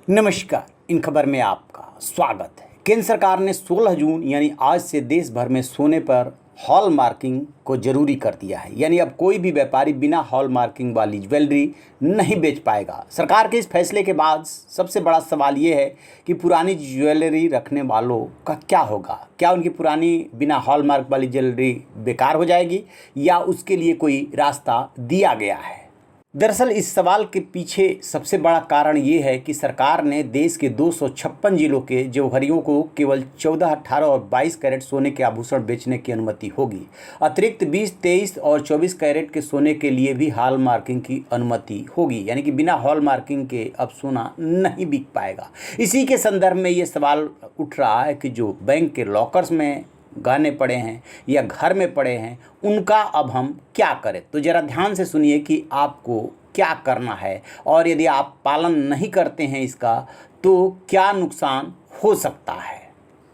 नमस्कार। इन खबर में आपका स्वागत है। केंद्र सरकार ने 16 जून यानी आज से देश भर में सोने पर हॉल मार्किंग को जरूरी कर दिया है। यानी अब कोई भी व्यापारी बिना हॉल मार्किंग वाली ज्वेलरी नहीं बेच पाएगा। सरकार के इस फैसले के बाद सबसे बड़ा सवाल ये है कि पुरानी ज्वेलरी रखने वालों का क्या होगा। क्या उनकी पुरानी बिना हॉल मार्क वाली ज्वेलरी बेकार हो जाएगी या उसके लिए कोई रास्ता दिया गया है। दरअसल इस सवाल के पीछे सबसे बड़ा कारण ये है कि सरकार ने देश के 256 जिलों के जौहरियों को केवल 14, 18 और 22 कैरेट सोने के आभूषण बेचने की अनुमति होगी। अतिरिक्त 20, 23 और 24 कैरेट के सोने के लिए भी हॉल मार्किंग की अनुमति होगी। यानी कि बिना हॉल मार्किंग के अब सोना नहीं बिक पाएगा। इसी के संदर्भ में ये सवाल उठ रहा है कि जो बैंक के लॉकर्स में गहने पड़े हैं या घर में पड़े हैं उनका अब हम क्या करें। तो ज़रा ध्यान से सुनिए कि आपको क्या करना है और यदि आप पालन नहीं करते हैं इसका तो क्या नुकसान हो सकता है।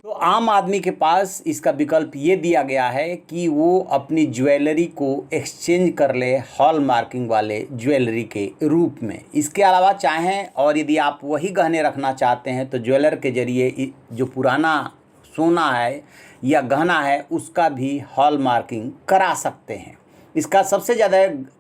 तो आम आदमी के पास इसका विकल्प ये दिया गया है कि वो अपनी ज्वेलरी को एक्सचेंज कर ले हॉल मार्किंग वाले ज्वेलरी के रूप में। इसके अलावा चाहें और यदि आप वही गहने रखना चाहते हैं तो ज्वेलर के ज़रिए जो पुराना सोना है या गहना है उसका भी हॉल मार्किंग करा सकते हैं। इसका सबसे ज़्यादा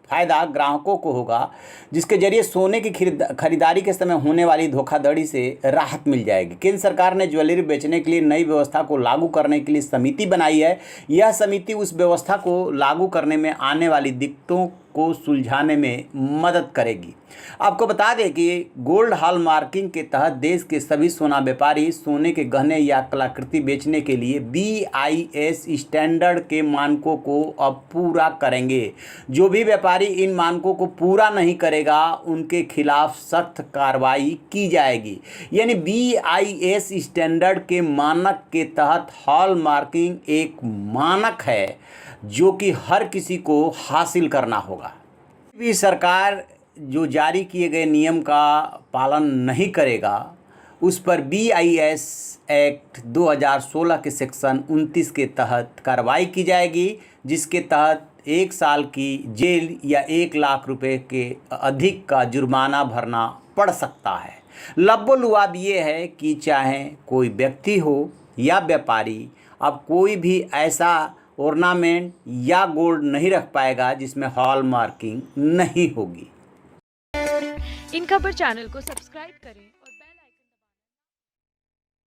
फ़ायदा ग्राहकों को होगा जिसके ज़रिए सोने की खरीदारी के समय होने वाली धोखाधड़ी से राहत मिल जाएगी। केंद्र सरकार ने ज्वेलरी बेचने के लिए नई व्यवस्था को लागू करने के लिए समिति बनाई है। यह समिति उस व्यवस्था को लागू करने में आने वाली दिक्कतों को सुलझाने में मदद करेगी। आपको बता दें कि गोल्ड हॉल मार्किंग के तहत देश के सभी सोना व्यापारी सोने के गहने या कलाकृति बेचने के लिए BIS स्टैंडर्ड के मानकों को अब पूरा करेंगे। जो भी व्यापारी इन मानकों को पूरा नहीं करेगा उनके खिलाफ सख्त कार्रवाई की जाएगी। यानी BIS स्टैंडर्ड के मानक के तहत हॉल मार्किंग एक मानक है जो कि हर किसी को हासिल करना होगा। भी सरकार जो जारी किए गए नियम का पालन नहीं करेगा उस पर BIS एक्ट 2016 के सेक्शन 29 के तहत कार्रवाई की जाएगी, जिसके तहत 1 साल की जेल या 1 लाख रुपए के अधिक का जुर्माना भरना पड़ सकता है। लब्बो लुआब ये है कि चाहे कोई व्यक्ति हो या व्यापारी अब कोई भी ऐसा ऑर्नामेंट या गोल्ड नहीं रख पाएगा जिसमें हॉल मार्किंग नहीं होगी। इन खबर चैनल को सब्सक्राइब करें।